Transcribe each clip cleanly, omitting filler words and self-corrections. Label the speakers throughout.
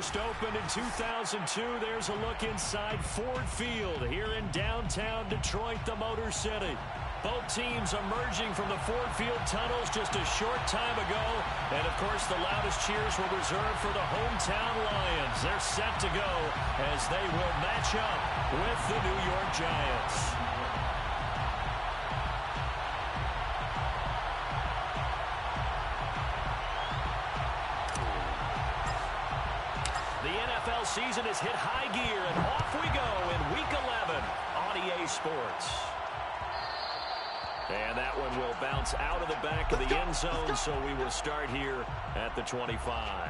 Speaker 1: first opened in 2002. There's a look inside Ford Field here in downtown Detroit, the Motor City. Both teams emerging from the Ford Field tunnels just a short time ago. And, of course, the loudest cheers were reserved for the hometown Lions. They're set to go as they will match up with the New York Giants. The NFL season has hit high gear, and off we go in Week 11 on EA Sports. And that one will bounce out of the back of the end zone, so we will start here at the 25.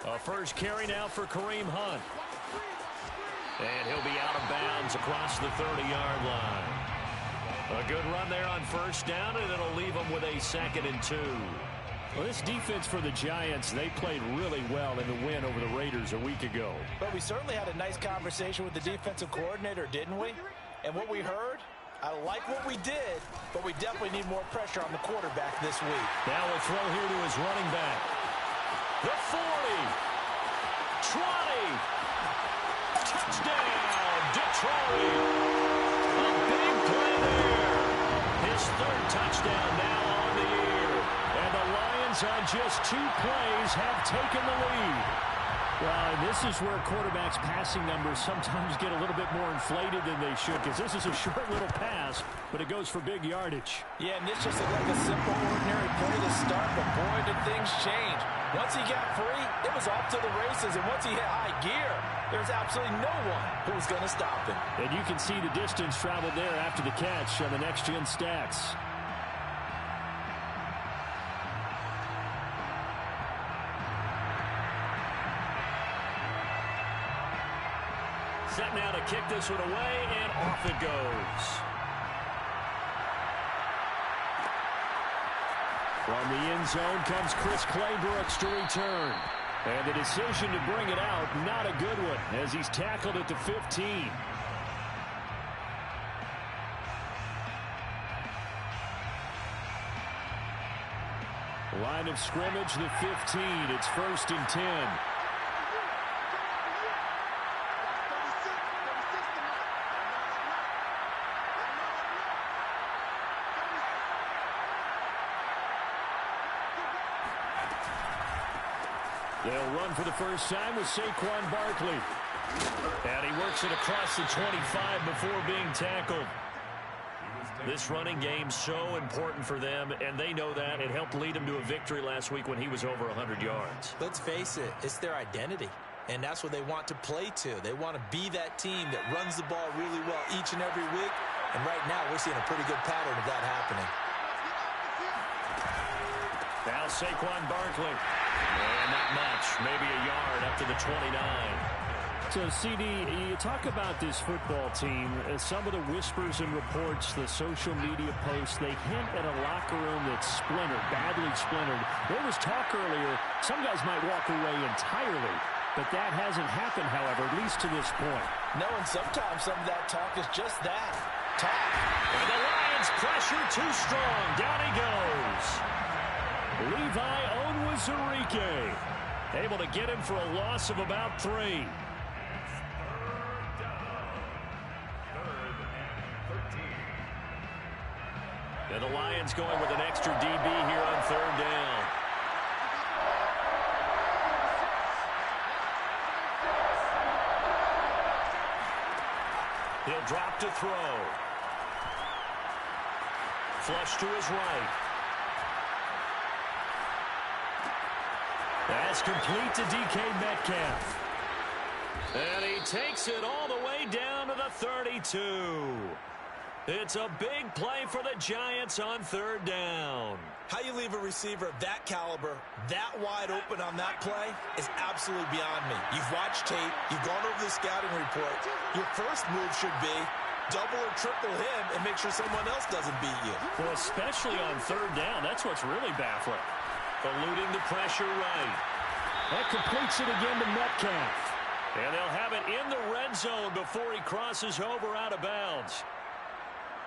Speaker 1: A first carry now for Kareem Hunt. And he'll be out of bounds across the 30-yard line. A good run there on first down, and it'll leave them with a 2nd and 2.
Speaker 2: Well, this defense for the Giants, they played really well in the win over the Raiders a week ago.
Speaker 3: But we certainly had a nice conversation with the defensive coordinator, didn't we? And what we heard, I like what we did, but we definitely need more pressure on the quarterback this week.
Speaker 1: Now we'll throw here to his running back. The 40. 20. Touchdown, Detroit. A big play there. His 3rd touchdown now on the year. And the Lions on just 2 plays have taken the lead.
Speaker 2: Well, and this is where quarterbacks' passing numbers sometimes get a little bit more inflated than they should, because this is a short little pass, but it goes for big yardage.
Speaker 3: Yeah, and this just looked like a simple, ordinary play to start, but boy, did things change. Once he got free, it was off to the races, and once he hit high gear, there's absolutely no one who was going to stop him.
Speaker 2: And you can see the distance traveled there after the catch on the next-gen stats.
Speaker 1: Set now to kick this one away, and off it goes.
Speaker 2: From the end zone comes Chris Claybrooks to return. And the decision to bring it out, not a good one, as he's tackled at the 15. Line of scrimmage, the 15. It's 1st and 10. They'll run for the first time with Saquon Barkley.
Speaker 1: And he works it across the 25 before being tackled. This running game so important for them, and they know that. It helped lead them to a victory last week when he was over 100 yards.
Speaker 3: Let's face it, it's their identity, and that's what they want to play to. They want to be that team that runs the ball really well each and every week, and right now we're seeing a pretty good pattern of that happening.
Speaker 1: Now Saquon Barkley. And not much, maybe a yard up to the 29.
Speaker 2: So, CD, you talk about this football team, some of the whispers and reports, the social media posts, they hint at a locker room that's splintered, badly splintered. There was talk earlier, some guys might walk away entirely, but that hasn't happened, however, at least to this point.
Speaker 3: No, and sometimes some of that talk is just that, talk.
Speaker 1: And the Lions pressure too strong. Down he goes. Levi Onwuzurike able to get him for a loss of about 3. And the Lions going with an extra DB here on 3rd down. He'll drop to throw. Flush to his right. That's complete to DK Metcalf. And he takes it all the way down to the 32. It's a big play for the Giants on 3rd down.
Speaker 3: How you leave a receiver of that caliber, that wide open on that play is absolutely beyond me. You've watched tape. You've gone over the scouting report. Your first move should be double or triple him and make sure someone else doesn't beat you.
Speaker 1: Well, especially on 3rd down. That's what's really baffling. Eluding the pressure right.
Speaker 2: That completes it again to Metcalf.
Speaker 1: And they'll have it in the red zone before he crosses over out of bounds.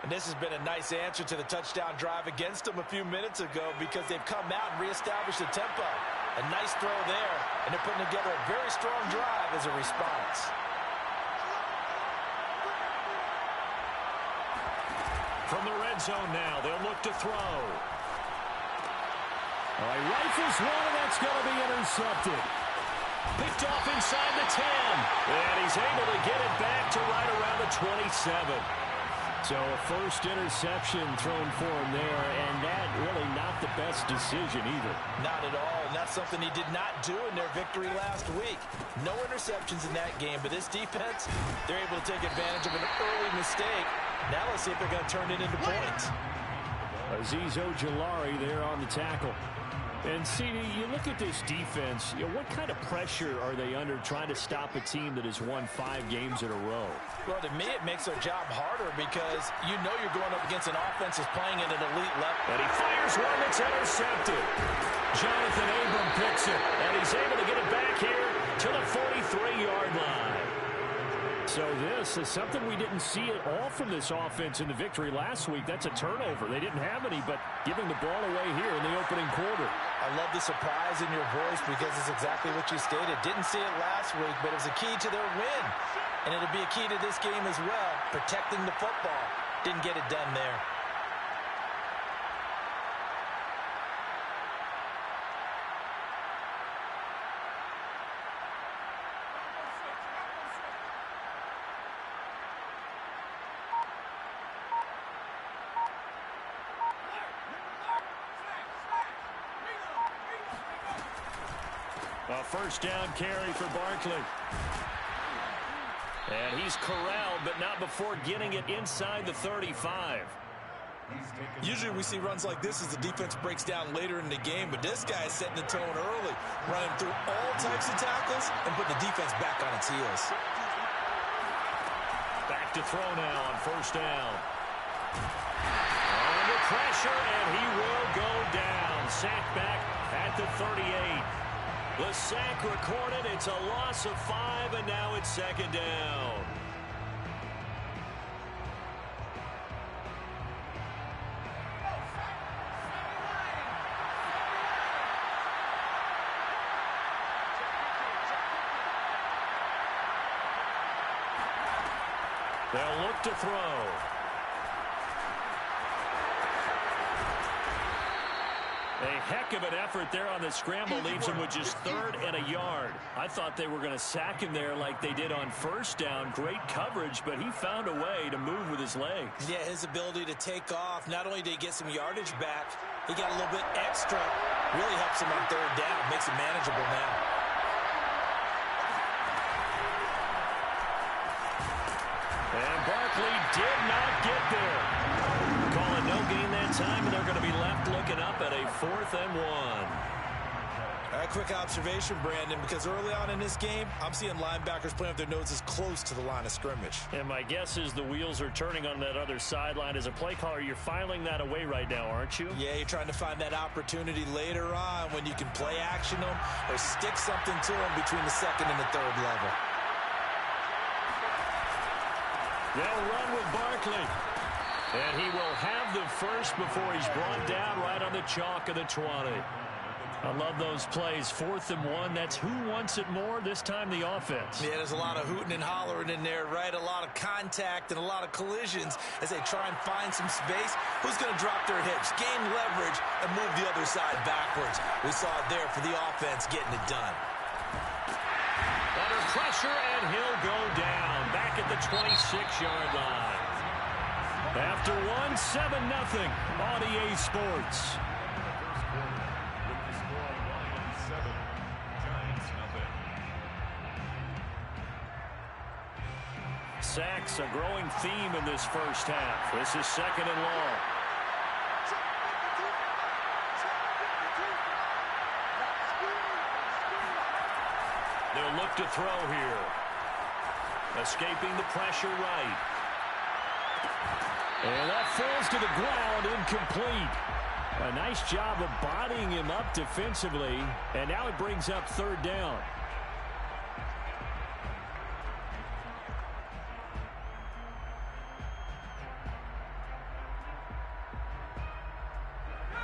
Speaker 3: And this has been a nice answer to the touchdown drive against them a few minutes ago because they've come out and reestablished the tempo. A nice throw there, and they're putting together a very strong drive as a response.
Speaker 1: From the red zone now, they'll look to throw.
Speaker 2: All right, rifles one, and that's going to be intercepted.
Speaker 1: Picked off inside the 10. And he's able to get it back to right around the 27.
Speaker 2: So a first interception thrown for him there, and that really not the best decision either.
Speaker 3: Not at all, and that's something he did not do in their victory last week. No interceptions in that game, but this defense, they're able to take advantage of an early mistake. Now let's see if they're going to turn it into points.
Speaker 2: Azeez Ojulari there on the tackle. And, CD, you look at this defense, what kind of pressure are they under trying to stop a team that has won 5 games in a row?
Speaker 3: Well, to me, it makes their job harder because you know you're going up against an offense that's playing at an elite level.
Speaker 1: And he fires one that's intercepted. Jonathan Abram picks it, and he's able to get it back here to the 43-yard line.
Speaker 2: So this is something we didn't see at all from this offense in the victory last week. That's a turnover. They didn't have any, but giving the ball away here in the opening quarter.
Speaker 3: I love the surprise in your voice because it's exactly what you stated. Didn't see it last week, but it was a key to their win. And it'll be a key to this game as well, protecting the football. Didn't get it done there.
Speaker 1: A first down carry for Barkley. And he's corralled, but not before getting it inside the 35.
Speaker 3: Usually we see runs like this as the defense breaks down later in the game, but this guy is setting the tone early, running through all types of tackles and putting the defense back on its heels.
Speaker 1: Back to throw now on first down. Under pressure, and he will go down. Sacked back at the 38. The sack recorded. It's a loss of 5, and now it's second down. They'll look to throw. A heck of an effort there on the scramble. Leaves him with just 3rd and a yard. I thought they were going to sack him there like they did on first down. Great coverage, but he found a way to move with his legs.
Speaker 3: Yeah, his ability to take off. Not only did he get some yardage back, he got a little bit extra. Really helps him on 3rd down. Makes it manageable now.
Speaker 1: And Barkley did not get there. Calling no gain that time, and they're going to be left looking up at a 4th and 1.
Speaker 3: All right, quick observation, Brandon, because early on in this game, I'm seeing linebackers playing with their noses close to the line of scrimmage.
Speaker 2: And my guess is the wheels are turning on that other sideline. As a play caller, you're filing that away right now, aren't you?
Speaker 3: Yeah, you're trying to find that opportunity later on when you can play action them or stick something to them between the 2nd and the 3rd level.
Speaker 1: They'll run with Barkley. And he will have the first before he's brought down right on the chalk of the 20. I love those plays. 4th and 1. That's who wants it more, this time the offense.
Speaker 3: Yeah, there's a lot of hooting and hollering in there, right? A lot of contact and a lot of collisions as they try and find some space. Who's going to drop their hips, gain leverage, and move the other side backwards? We saw it there for the offense getting it done.
Speaker 1: Under pressure, and he'll go down back at the 26-yard line. After 1, 7-0 on EA Sports. Sacks, a growing theme in this first half. This is 2nd and long. They'll look to throw here. Escaping the pressure right. And that falls to the ground, incomplete. A nice job of bodying him up defensively, and now it brings up third down.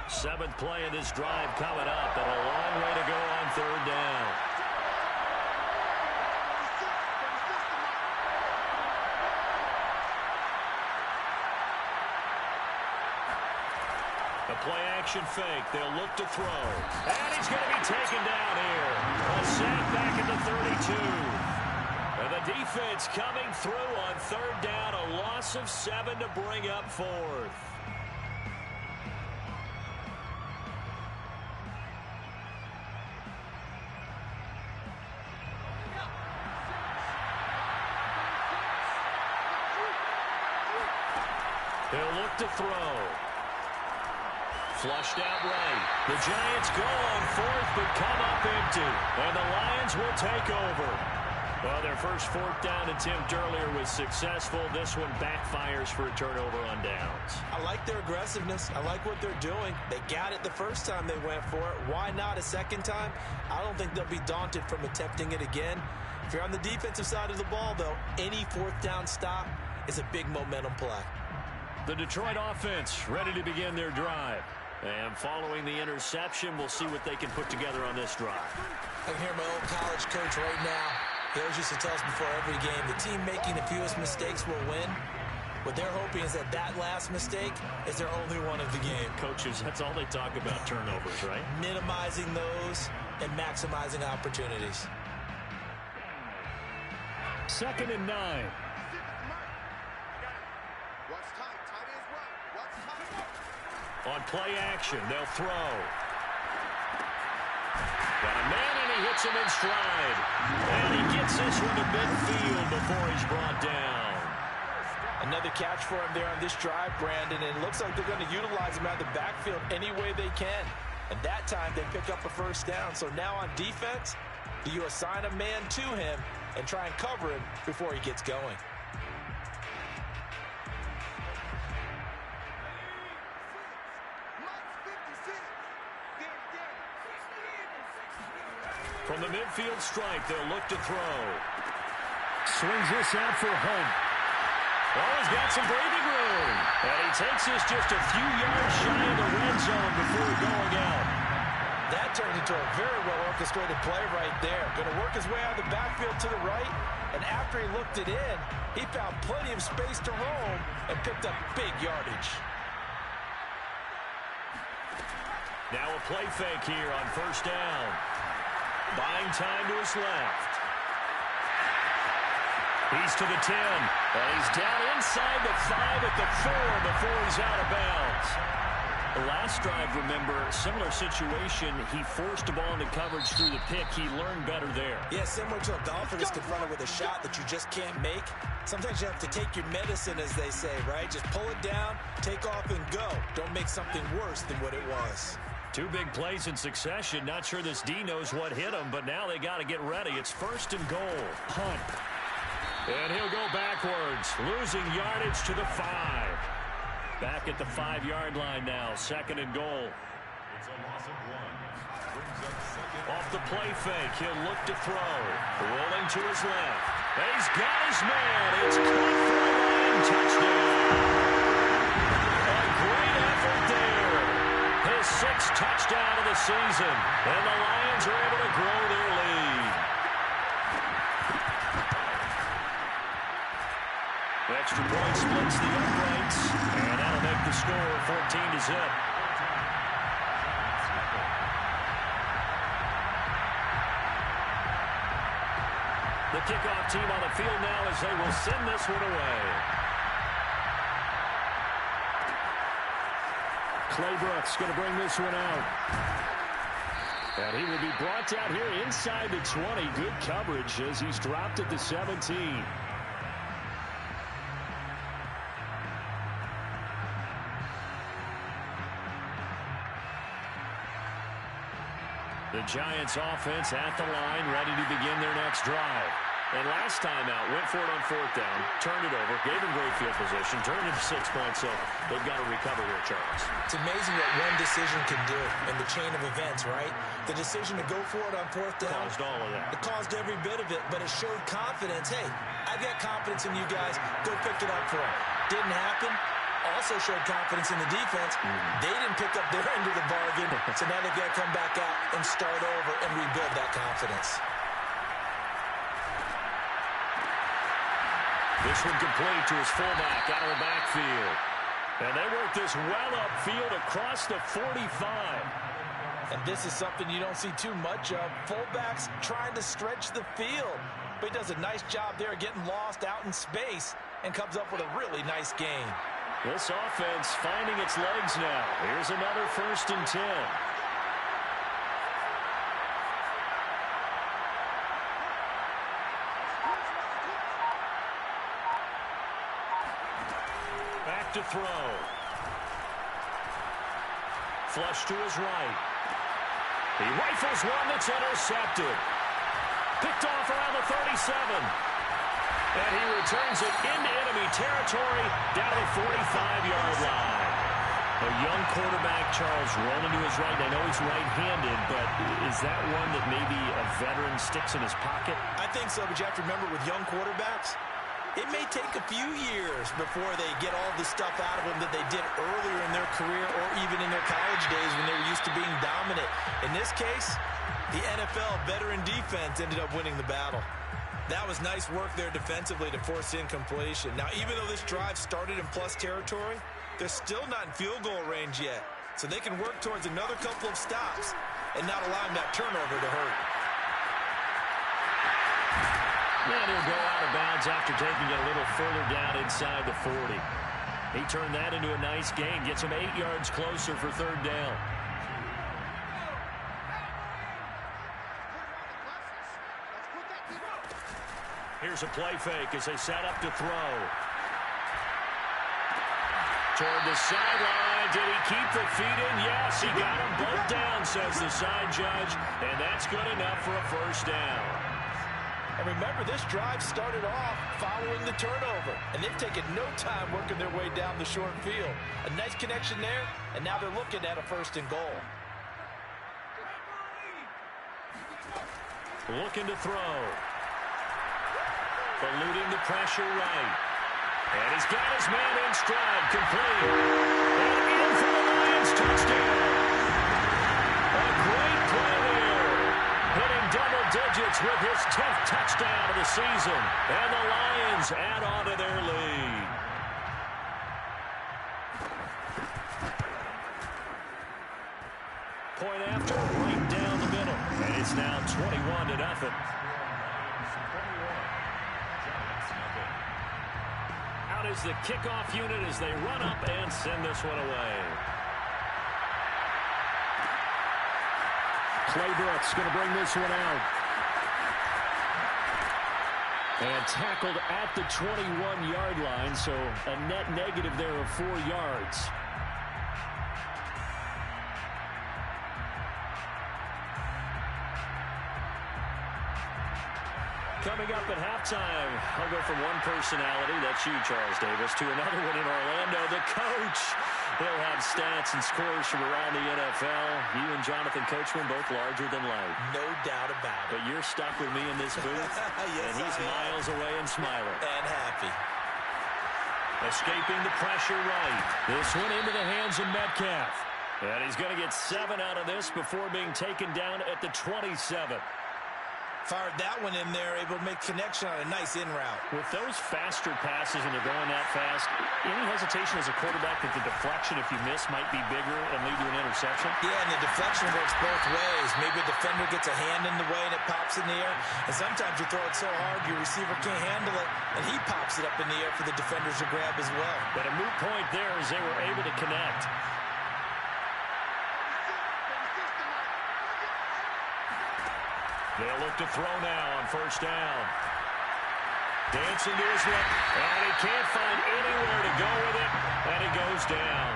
Speaker 1: Seventh play of this drive coming up, and a long way to go on third down. A play-action fake. They'll look to throw. And he's going to be taken down here. A sack back at the 32. And the defense coming through on third down. A loss of 7 to bring up fourth. He'll look to throw. Flushed out right. The Giants go on fourth, but come up empty. And the Lions will take over. Well, their first fourth down attempt earlier was successful. This one backfires for a turnover on downs.
Speaker 3: I like their aggressiveness. I like what they're doing. They got it the first time they went for it. Why not a second time? I don't think they'll be daunted from attempting it again. If you're on the defensive side of the ball, though, any fourth down stop is a big momentum play.
Speaker 1: The Detroit offense ready to begin their drive. And following the interception, we'll see what they can put together on this drive.
Speaker 3: I can hear my old college coach right now. He always used to tell us before every game, the team making the fewest mistakes will win. What they're hoping is that that last mistake is their only one of the game.
Speaker 1: Coaches, that's all they talk about, turnovers, right?
Speaker 3: Minimizing those and maximizing opportunities.
Speaker 2: 2nd and 9.
Speaker 1: On play action, they'll throw. Got a man, and he hits him in stride. And he gets this one to midfield before he's brought down.
Speaker 3: Another catch for him there on this drive, Brandon, and it looks like they're going to utilize him out of the backfield any way they can. And that time, they pick up a first down. So now on defense, do you assign a man to him and try and cover him before he gets going?
Speaker 1: From the midfield stripe, they'll look to throw.
Speaker 2: Swings this out for Hunt.
Speaker 1: Oh, he's got some breathing room. And he takes this just a few yards shy of the red zone before going out.
Speaker 3: That turned into a very well-orchestrated play right there. Going to work his way out of the backfield to the right. And after he looked it in, he found plenty of space to roam and picked up big yardage.
Speaker 1: Now a play fake here on first down. Buying time to his left. He's to the 10. And he's down inside the 5 at the 4 before he's out of bounds. The last drive, remember, similar situation. He forced the ball into coverage through the pick. He learned better there.
Speaker 3: Yeah, similar to a golfer that's confronted with a shot that you just can't make. Sometimes you have to take your medicine, as they say, right? Just pull it down, take off, and go. Don't make something worse than what it was.
Speaker 1: 2 big plays in succession. Not sure this D knows what hit him, but now they got to get ready. It's 1st and goal. Hunt. And he'll go backwards, losing yardage to the 5. Back at the 5-yard line now, 2nd and goal. Off the play fake, he'll look to throw. Rolling to his left. And he's got his man. It's caught for a Lion touchdown. A great effort there. His 6th touchdown of the season. And the Lions are able to grow their lead. Extra point splits the uprights. And that'll make the score 14-0. The kickoff team on the field now as they will send this one away.
Speaker 2: Clay Brooks going to bring this one out. And he will be brought down here inside the 20. Good coverage as he's dropped at the 17.
Speaker 1: The Giants offense at the line, ready to begin their next drive. And last time out, went for it on fourth down, turned it over, gave him great field position, turned it to 6 points, so they've got to recover here, Charles.
Speaker 3: It's amazing what one decision can do in the chain of events, right? The decision to go for it on fourth down.
Speaker 1: Caused all of that.
Speaker 3: It caused every bit of it, but it showed confidence. Hey, I've got confidence in you guys. Go pick it up for them. Didn't happen. Also showed confidence in the defense. They didn't pick up their end of the bargain, so now they've got to come back out and start over and rebuild that confidence.
Speaker 1: This one complete to his fullback out of the backfield. And they work this well upfield across the 45.
Speaker 3: And this is something you don't see too much of. Fullbacks trying to stretch the field. But he does a nice job there getting lost out in space and comes up with a really nice gain.
Speaker 1: This offense finding its legs now. Here's another 1st and 10. Back to throw. Flush to his right. He rifles one that's intercepted. Picked off around the 37. And he returns it into enemy territory down the 45-yard line. A young quarterback, Charles, rolling to his right. I know he's right-handed, but is that one that maybe a veteran sticks in his pocket?
Speaker 3: I think so, but you have to remember with young quarterbacks, it may take a few years before they get all the stuff out of them that they did earlier in their career or even in their college days when they were used to being dominant. In this case, the NFL veteran defense ended up winning the battle. That was nice work there defensively to force incompletion. Now, even though this drive started in plus territory, they're still not in field goal range yet. So they can work towards another couple of stops and not allowing that turnover to hurt.
Speaker 1: And he'll go out of bounds after taking it a little further down inside the 40. He turned that into a nice gain, gets him 8 yards closer for 3rd down. Here's a play fake as they set up to throw. Toward the sideline. Did he keep the feet in? Yes, he got them both down, says the side judge. And that's good enough for a 1st down.
Speaker 3: And remember, this drive started off following the turnover. And they've taken no time working their way down the short field. A nice connection there, and now they're looking at a 1st and goal.
Speaker 1: Looking to throw. Eluding the pressure right. And he's got his man in stride, complete. And in for the Lions, touchdown. A great play there. Hitting double digits with his 10th touchdown of the season. And the Lions add on to their lead. Point after, right down the middle. And it's now 21-0. Out is the kickoff unit as they run up and send this one away.
Speaker 2: Claybrook's going to bring this one out. And tackled at the 21-yard line, so a net negative there of 4 yards.
Speaker 1: Coming up at halftime, I'll go from one personality, that's you, Charles Davis, to another one in Orlando, the coach. He'll have stats and scores from around the NFL. You and Jonathan Coachman both larger than life.
Speaker 3: No doubt about it.
Speaker 1: But you're stuck with me in this booth,
Speaker 3: yes,
Speaker 1: and he's miles away and smiling.
Speaker 3: And happy.
Speaker 1: Escaping the pressure right. This one into the hands of Metcalf. And he's going to get 7 out of this before being taken down at the 27.
Speaker 3: Fired that one in there, able to make connection on a nice in route.
Speaker 1: With those faster passes and they're going that fast, any hesitation as a quarterback that the deflection, if you miss, might be bigger and lead to an interception?
Speaker 3: Yeah, and the deflection works both ways. Maybe a defender gets a hand in the way and it pops in the air. And sometimes you throw it so hard your receiver can't handle it, and he pops it up in the air for the defenders to grab as well.
Speaker 1: But a moot point there as they were able to connect. They'll look to throw now on 1st down. Dancing to his left, and he can't find anywhere to go with it, and he goes down.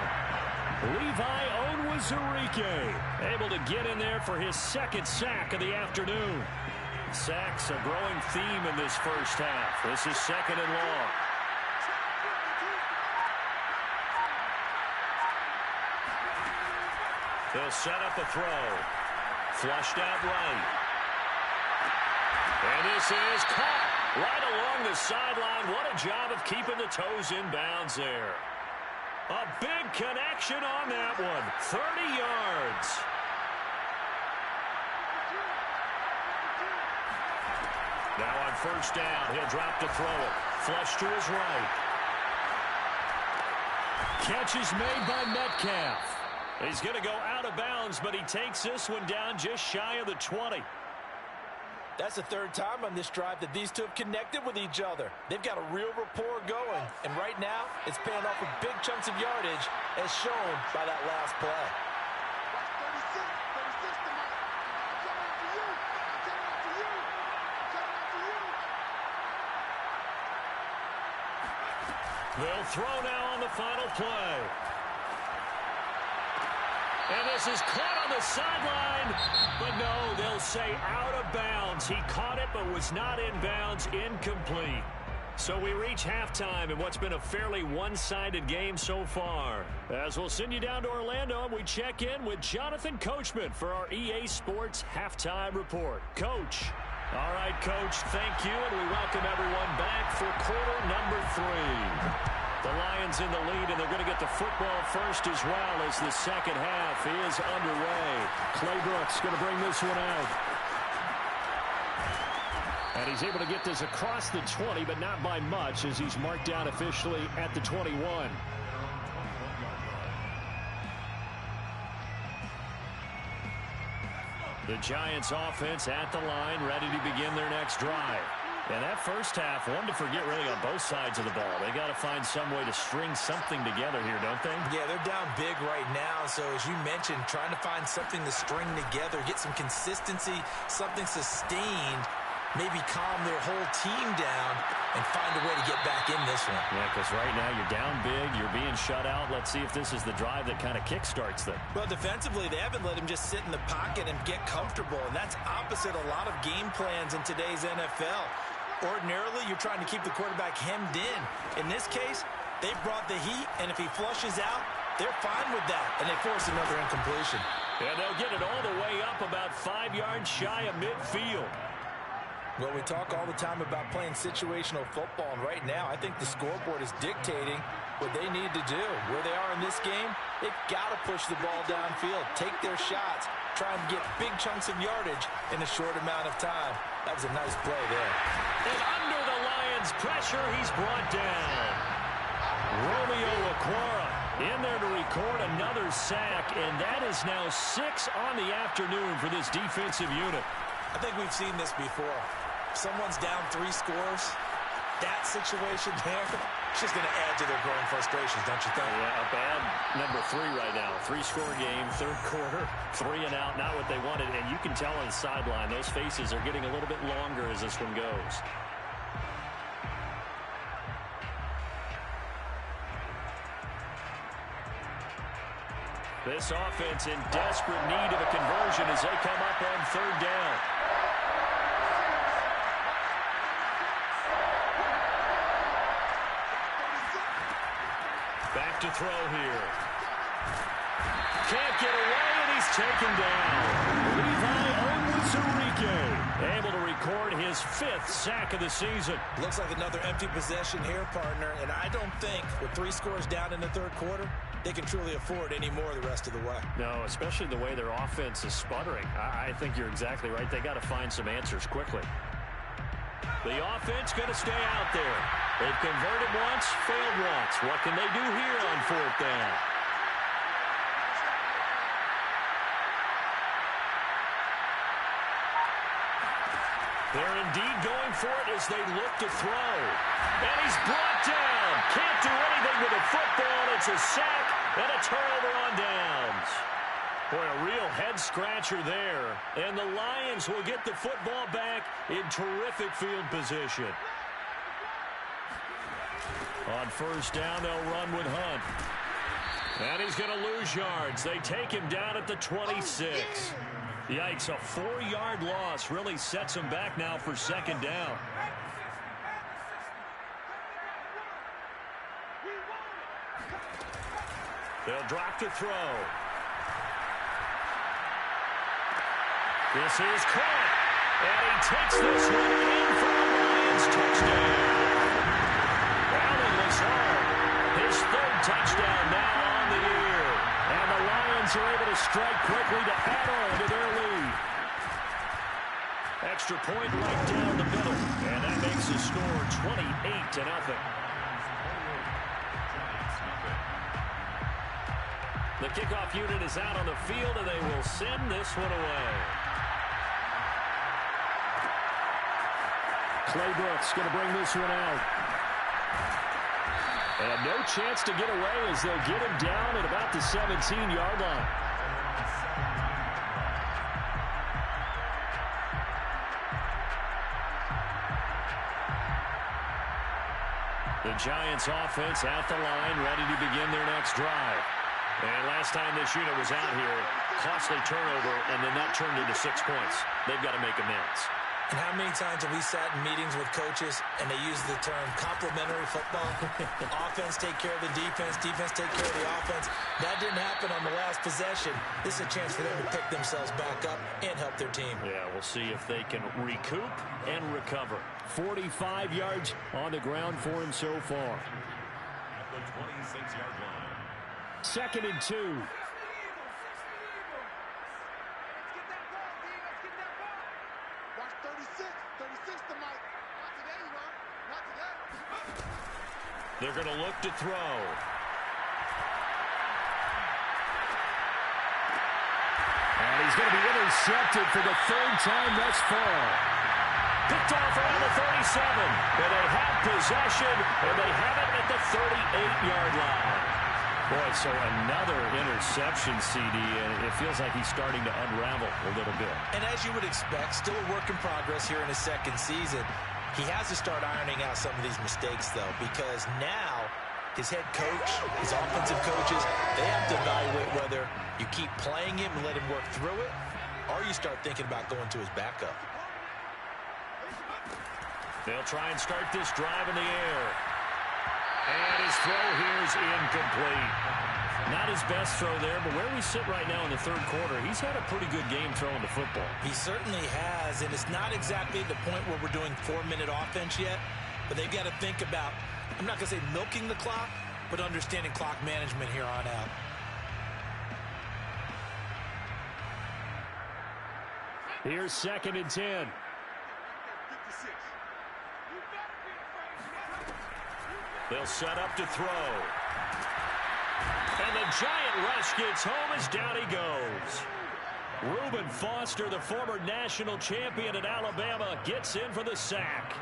Speaker 1: Levi Onwuzurike able to get in there for his 2nd sack of the afternoon. Sacks a growing theme in this first half. This is 2nd and long. He'll set up a throw. Flushed out right. And this is caught right along the sideline. What a job of keeping the toes in bounds there. A big connection on that one. 30 yards. Now on first down, he'll drop to throw it. Flush to his right. Catch is made by Metcalf. He's going to go out of bounds, but he takes this one down just shy of the 20.
Speaker 3: That's the 3rd time on this drive that these two have connected with each other. They've got a real rapport going, and right now it's paying off with big chunks of yardage as shown by that last play.
Speaker 1: They'll throw now on the final play. And this is caught on the sideline. But no, they'll say out of bounds. He caught it but was not in bounds. Incomplete. So we reach halftime in what's been a fairly one-sided game so far. As we'll send you down to Orlando, we check in with Jonathan Coachman for our EA Sports Halftime Report. Coach. All right, Coach, thank you, and we welcome everyone back for quarter number 3. The Lions in the lead, and they're going to get the football first as well as the second half is underway. Clay Brooks going to bring this one out. And he's able to get this across the 20, but not by much as he's marked down officially at the 21. The Giants offense at the line, ready to begin their next drive. And that first half, one to forget really on both sides of the ball. They got to find some way to string something together here, don't they?
Speaker 3: Yeah, they're down big right now. So as you mentioned, trying to find something to string together, get some consistency, something sustained, maybe calm their whole team down and find a way to get back in this one.
Speaker 1: Yeah, because right now you're down big, you're being shut out. Let's see if this is the drive that kind of kickstarts them.
Speaker 3: Well, defensively, they haven't let him just sit in the pocket and get comfortable, and that's opposite a lot of game plans in today's NFL. Ordinarily, you're trying to keep the quarterback hemmed in. In this case, they brought the heat, and if he flushes out, they're fine with that, and they force another incompletion.
Speaker 1: And they'll get it all the way up about 5 yards shy of midfield.
Speaker 3: Well, we talk all the time about playing situational football, and right now I think the scoreboard is dictating what they need to do. Where they are in this game, they've got to push the ball downfield, take their shots, try and get big chunks of yardage in a short amount of time. That was a nice play there.
Speaker 1: And under the Lions' pressure, he's brought down. Romeo Okwara in there to record another sack, and that is now 6 on the afternoon for this defensive unit.
Speaker 3: I think we've seen this before. Someone's down 3 scores. That situation there, it's just going to add to their growing frustrations, don't you think?
Speaker 1: Yeah, a bad number 3 right now. 3-score game, 3rd quarter, 3 and out, not what they wanted. And you can tell on the sideline, those faces are getting a little bit longer as this one goes. This offense in desperate need of a conversion as they come up on 3rd down. Back to throw here. Can't get away, and he's taken down. Levi Onwuzurike able to record his 5th sack of the season.
Speaker 3: Looks like another empty possession here, partner, and I don't think with 3 scores down in the 3rd quarter, they can truly afford any more the rest of the way.
Speaker 1: No, especially the way their offense is sputtering. I think you're exactly right. They got to find some answers quickly. The offense going to stay out there. They've converted once, failed once. What can they do here on 4th down? They're indeed going for it as they look to throw. And he's brought down. Can't do anything with the football. It's a sack and a turnover on downs. Boy, a real head-scratcher there. And the Lions will get the football back in terrific field position. On 1st down, they'll run with Hunt. And he's going to lose yards. They take him down at the 26. Yikes, a 4-yard loss really sets them back now for second down. They'll drop to throw. This is caught. And he takes this one in for the Lions touchdown. Allen Lazard, his 3rd touchdown now on the year. And the Lions are able to strike quickly to add on to their lead. Extra point right down the middle. And that makes the score 28-0. The kickoff unit is out on the field, and they will send this one away.
Speaker 2: Claybrooks going to bring this one out.
Speaker 1: And no chance to get away as they'll get him down at about the 17-yard line. The Giants offense at the line, ready to begin their next drive. And last time this unit was out here, costly turnover, and then that turned into 6 points. They've got to make amends.
Speaker 3: And how many times have we sat in meetings with coaches and they use the term complementary football? Offense take care of the defense, defense take care of the offense. That didn't happen on the last possession. This is a chance for them to pick themselves back up and help their team.
Speaker 1: Yeah, we'll see if they can recoup and recover.
Speaker 2: 45 yards on the ground for him so far.
Speaker 4: At the 26-yard line.
Speaker 2: 2nd and 2.
Speaker 1: They're going to look to throw.
Speaker 2: And he's going to be intercepted for the 3rd time thus far.
Speaker 1: Picked off around the 37. And they have possession, and they have it at the 38-yard line. Boy, so another interception, CD, and it feels like he's starting to unravel a little bit.
Speaker 3: And as you would expect, still a work in progress here in his 2nd season. He has to start ironing out some of these mistakes, though, because now his head coach, his offensive coaches, they have to evaluate whether you keep playing him and let him work through it, or you start thinking about going to his backup.
Speaker 1: They'll try and start this drive in the air. And his throw here is incomplete. Not his best throw there, but where we sit right now in the 3rd quarter, he's had a pretty good game throwing the football.
Speaker 3: He certainly has, and it's not exactly at the point where we're doing 4-minute offense yet, but they've got to think about, I'm not going to say milking the clock, but understanding clock management here on out.
Speaker 2: Here's 2nd and 10.
Speaker 1: They'll set up to throw. And the giant rush gets home as down he goes. Reuben Foster, the former national champion at Alabama, gets in for the sack.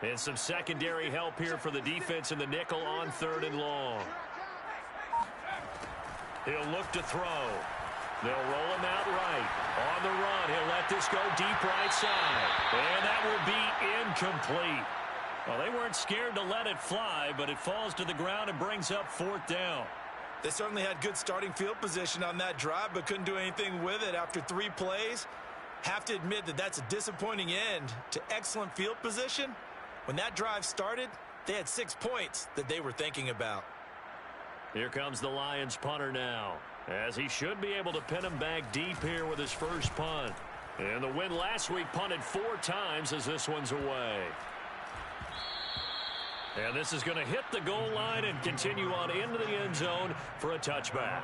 Speaker 1: And some secondary help here for the defense in the nickel on 3rd and long. He'll look to throw. They'll roll him out right. On the run, he'll let this go deep right side. And that will be incomplete. Well, they weren't scared to let it fly, but it falls to the ground and brings up 4th down.
Speaker 3: They certainly had good starting field position on that drive, but couldn't do anything with it after 3 plays. Have to admit that that's a disappointing end to excellent field position. When that drive started, they had 6 points that they were thinking about.
Speaker 1: Here comes the Lions punter now, as he should be able to pin him back deep here with his first punt. And the win last week punted 4 times as this one's away. And this is going to hit the goal line and continue on into the end zone for a touchback.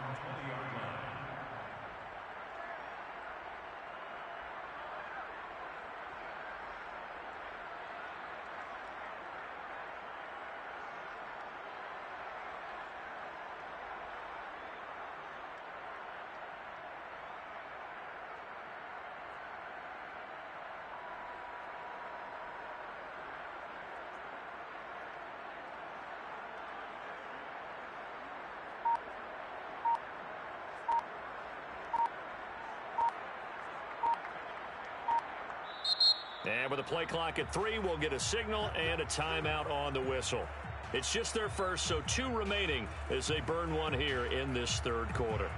Speaker 1: And with the play clock at 3, we'll get a signal and a timeout on the whistle. It's just their first, so 2 remaining as they burn one here in this third quarter.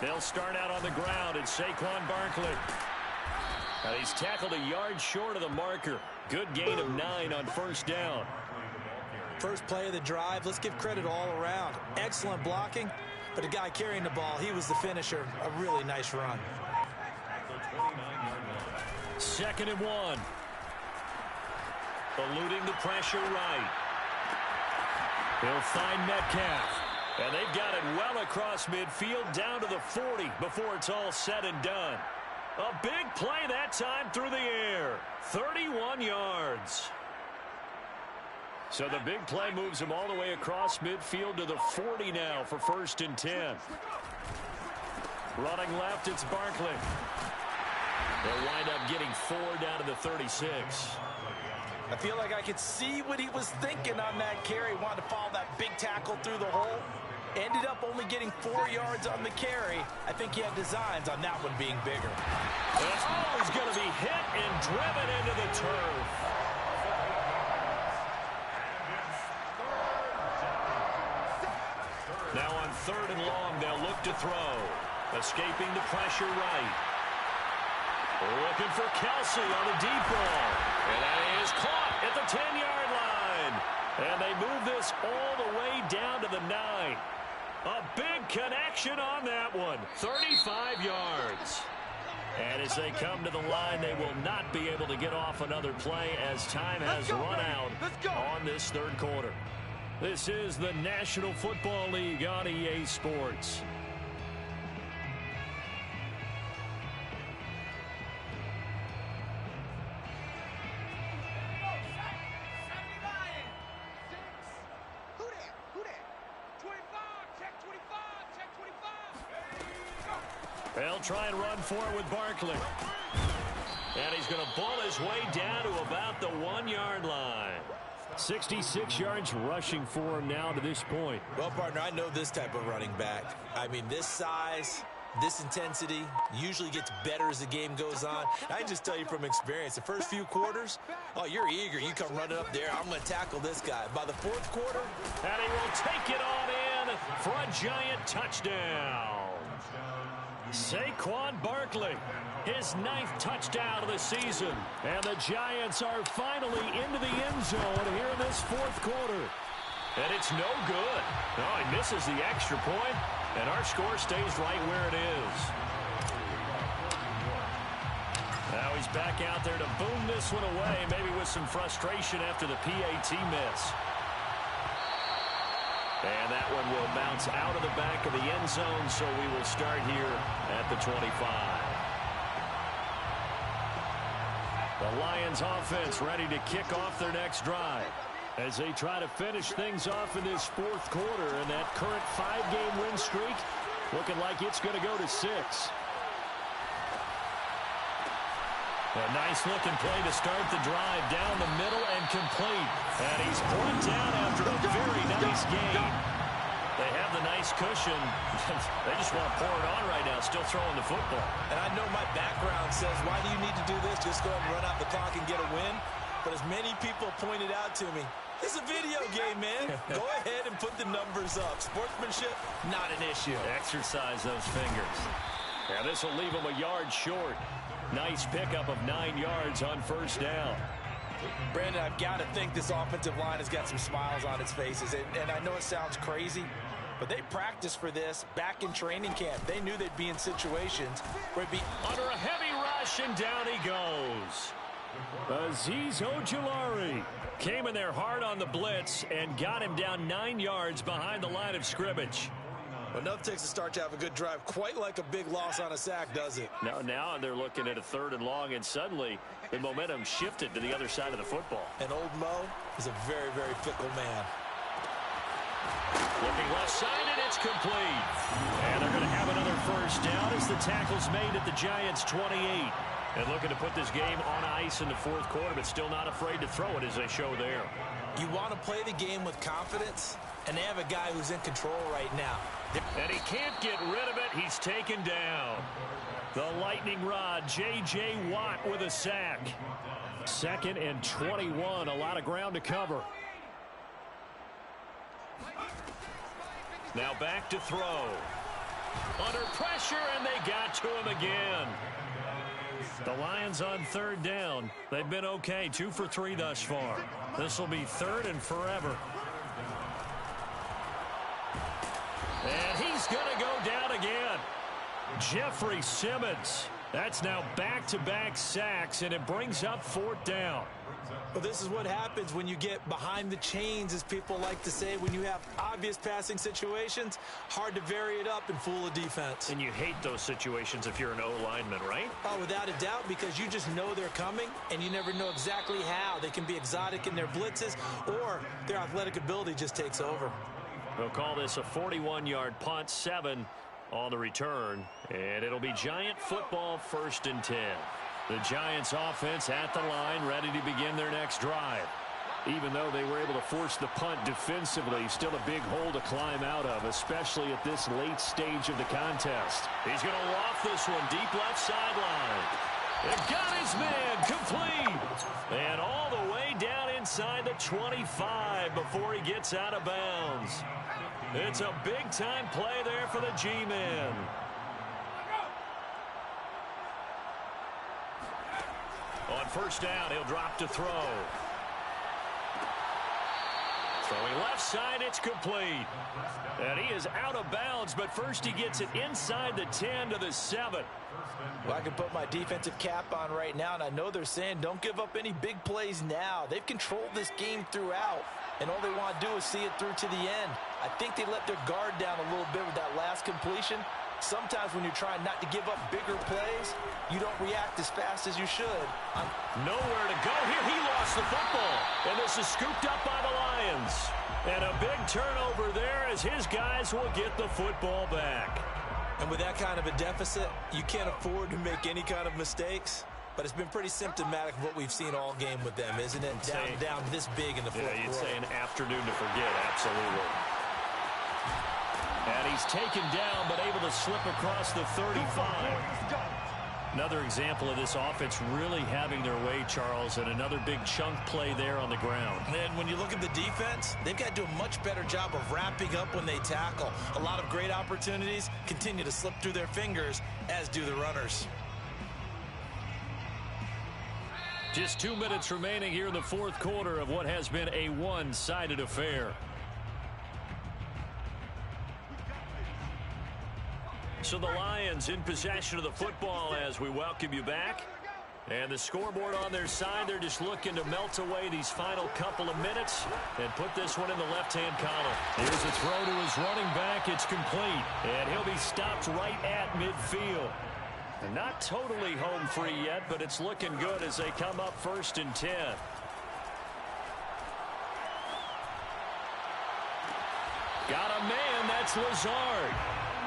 Speaker 1: They'll start out on the ground. It's Saquon Barkley. And he's tackled a yard short of the marker. Good gain of 9 on first down.
Speaker 3: First play of the drive. Let's give credit all around. Excellent blocking, but the guy carrying the ball, he was the finisher. A really nice run.
Speaker 1: 2nd and 1. Eluding the pressure right. He'll find Metcalf. And they've got it well across midfield down to the 40 before it's all said and done. A big play that time through the air. 31 yards. So the big play moves him all the way across midfield to the 40 now for 1st and 10. Running left, it's Barkley. They'll wind up getting 4 down to the 36.
Speaker 3: I feel like I could see what he was thinking on that carry. Wanted to follow that big tackle through the hole. Ended up only getting 4 yards on the carry. I think he had designs on that one being bigger.
Speaker 1: Oh, he's going to be hit and driven into the turf. Now on 3rd and long, they'll look to throw. Escaping the pressure right. Looking for Kelsey on the deep ball. And that is caught at the 10-yard line. And they move this all the way down to the 9. A big connection on that one. 35 yards. And as they come to the line, they will not be able to get off another play as time has run out on this third quarter. This is the National Football League on EA Sports. They'll try and run for it with Barkley. And he's going to ball his way down to about the 1-yard line. 66 yards rushing for him now to this point.
Speaker 3: Well, partner, I know this type of running back. I mean, this size, this intensity usually gets better as the game goes on. I can just tell you from experience, the first few quarters, oh, you're eager. You come running up there. I'm going to tackle this guy. By the 4th quarter,
Speaker 1: and he will take it on in for a giant touchdown. Saquon Barkley, his 9th touchdown of the season. And the Giants are finally into the end zone here in this 4th quarter. And it's no good. Oh, he misses the extra point, and our score stays right where it is. Now he's back out there to boom this one away, maybe with some frustration after the PAT miss. And that one will bounce out of the back of the end zone, so we will start here at the 25. The Lions offense ready to kick off their next drive as they try to finish things off in this 4th quarter, and that current 5-game win streak looking like it's going to go to 6. A nice-looking play to start the drive down the middle and complete. And he's brought down after a very nice gain. They have the nice cushion. They just want to pour it on right now, still throwing the football.
Speaker 3: And I know my background says, why do you need to do this? Just go ahead and run out the clock and get a win. But as many people pointed out to me, this is a video game, man. Go ahead and put the numbers up. Sportsmanship, not an issue.
Speaker 1: Exercise those fingers. Yeah, this will leave him a yard short. Nice pickup of 9 yards on first down.
Speaker 3: Brandon, I've got to think this offensive line has got some smiles on its faces. And I know it sounds crazy, but they practiced for this back in training camp. They knew they'd be in situations where it'd be
Speaker 1: under a heavy rush, and down he goes. Azeez Ojulari came in there hard on the blitz and got him down 9 yards behind the line of scrimmage.
Speaker 3: Well, nothing takes a start to have a good drive, quite like a big loss on a sack, does it?
Speaker 1: Now they're looking at a 3rd and long, and suddenly the momentum shifted to the other side of the football.
Speaker 3: And old Mo is a very, very fickle man.
Speaker 1: Looking left side, and it's complete. And they're going to have another first down as the tackle's made at the Giants' 28. And looking to put this game on ice in the fourth quarter, but still not afraid to throw it as they show there.
Speaker 3: You want to play the game with confidence, and they have a guy who's in control right now.
Speaker 1: And he can't get rid of it. He's taken down. The lightning rod, J.J. Watt with a sack. 2nd and 21, a lot of ground to cover. Now back to throw. Under pressure, and they got to him again. The Lions on 3rd down. They've been okay, 2 for 3 thus far. This will be 3rd and forever. And he's going to go down again. Jeffrey Simmons. That's now back-to-back sacks, and it brings up 4th down.
Speaker 3: Well, this is what happens when you get behind the chains, as people like to say. When you have obvious passing situations, hard to vary it up and fool a defense.
Speaker 1: And you hate those situations if you're an O-lineman, right?
Speaker 3: Oh, without a doubt, because you just know they're coming, and you never know exactly how. They can be exotic in their blitzes, or their athletic ability just takes over.
Speaker 1: We'll call this a 41-yard punt, 7 on the return, and it'll be Giant football, 1st and 10. The Giants offense at the line, ready to begin their next drive. Even though they were able to force the punt defensively, still a big hole to climb out of, especially at this late stage of the contest. He's going to loft this one deep left sideline. It got his man complete. And all the way down inside the 25 before he gets out of bounds. It's a big-time play there for the G-men. On 1st down, he'll drop to throw. Throwing left side, it's complete. And he is out of bounds, but first he gets it inside the 10 to the 7.
Speaker 3: Well, I can put my defensive cap on right now, and I know they're saying don't give up any big plays now. They've controlled this game throughout, and all they want to do is see it through to the end. I think they let their guard down a little bit with that last completion. Sometimes when you're trying not to give up bigger plays, you don't react as fast as you should.
Speaker 1: Nowhere to go here. He lost the football, and this is scooped up by the Lions. And a big turnover there as his guys will get the football back.
Speaker 3: And with that kind of a deficit, you can't afford to make any kind of mistakes. But it's been pretty symptomatic of what we've seen all game with them, isn't it? Down this big in the fourth quarter.
Speaker 1: You'd say an afternoon to forget, absolutely. And he's taken down, but able to slip across the 35. Another example of this offense really having their way, Charles, and another big chunk play there on the ground.
Speaker 3: And when you look at the defense, they've got to do a much better job of wrapping up when they tackle. A lot of great opportunities continue to slip through their fingers, as do the runners.
Speaker 1: Just 2 minutes remaining here in the fourth quarter of what has been a one-sided affair. So the Lions in possession of the football as we welcome you back. And the scoreboard on their side, they're just looking to melt away these final couple of minutes and put this one in the left-hand column. Here's a throw to his running back. It's complete. And he'll be stopped right at midfield. They're not totally home free yet, but it's looking good as they come up 1st and 10. Got a man, that's Lazard.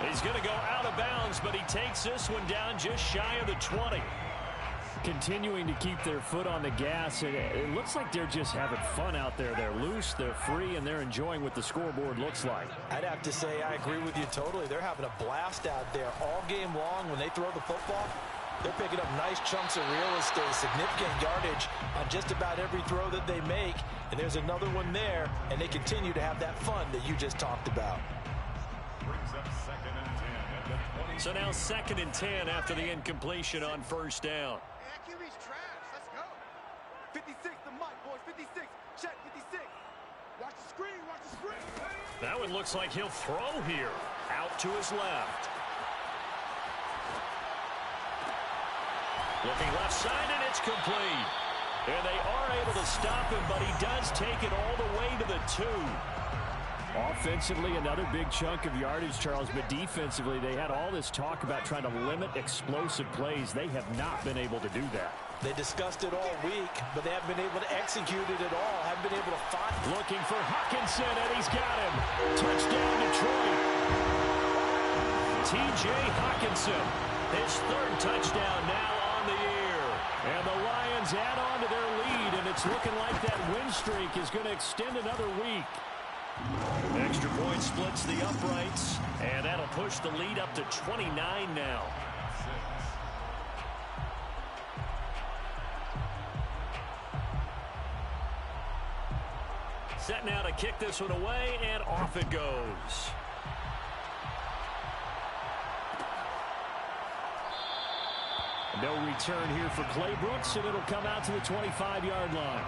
Speaker 1: He's going to go out of bounds, but he takes this one down just shy of the 20.
Speaker 2: Continuing to keep their foot on the gas. It looks like they're just having fun out there. They're loose, they're free, and they're enjoying what the scoreboard looks like.
Speaker 3: I'd have to say I agree with you totally. They're having a blast out there all game long. When they throw the football, they're picking up nice chunks of real estate, significant yardage on just about every throw that they make. And there's another one there, and they continue to have that fun that you just talked about.
Speaker 4: Brings up 2nd and 10 at the 20.
Speaker 1: So now 2nd and 10 after the incompletion on 1st down.
Speaker 5: QB's trash. Let's go. 56, the mic, boys. 56. Check 56. Watch the screen. Watch the screen.
Speaker 1: That one looks like he'll throw here. Out to his left. Looking left side, and it's complete. And they are able to stop him, but he does take it all the way to the 2.
Speaker 2: Offensively, another big chunk of yardage, Charles, but defensively, they had all this talk about trying to limit explosive plays. They have not been able to do that.
Speaker 3: They discussed it all week, but they haven't been able to execute it at all. Haven't been able to find.
Speaker 1: Looking for Hawkinson, and he's got him. Touchdown, Detroit. T.J. Hawkinson, his third touchdown now on the year. And the Lions add on to their lead, and it's looking like that win streak is going to extend another week. Extra point splits the uprights, and that'll push the lead up to 29 now. Set now to kick this one away, and off it goes. No return here for Clay Brooks, and it'll come out to the 25-yard line.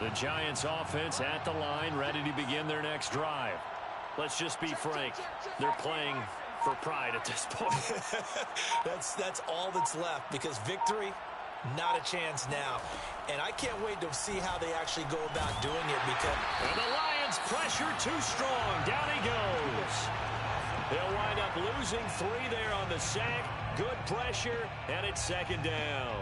Speaker 1: The Giants offense at the line, ready to begin their next drive. Let's just be frank. They're playing for pride at this point.
Speaker 3: That's all that's left, because victory, not a chance now. And I can't wait to see how they actually go about doing it, because...
Speaker 1: And the Lions pressure too strong. Down he goes. They'll wind up losing 3 there on the sack. Good pressure, and it's second down.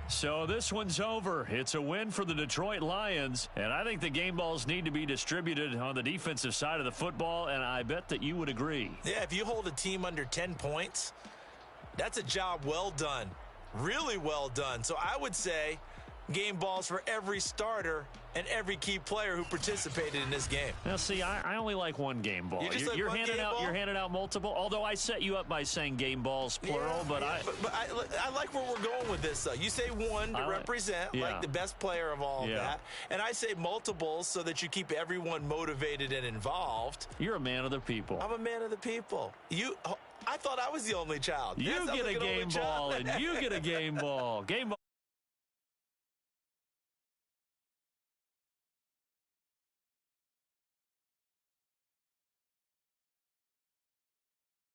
Speaker 1: So this one's over. It's a win for the Detroit Lions, and I think the game balls need to be distributed on the defensive side of the football, and I bet that you would agree.
Speaker 3: Yeah, if you hold a team under 10 points, that's a job well done. Really well done. So I would say game balls for every starter and every key player who participated in this game.
Speaker 1: Now, see, I only like one game ball. You're handing out multiple, although I set you up by saying game balls, plural. But
Speaker 3: I like where we're going with this, though. You say one to represent, like the best player of all of that. And I say multiples so that you keep everyone motivated and involved.
Speaker 1: You're a man of the people.
Speaker 3: I'm a man of the people. I thought I was the only child.
Speaker 1: You get a game ball, and you get a game ball. Game ball.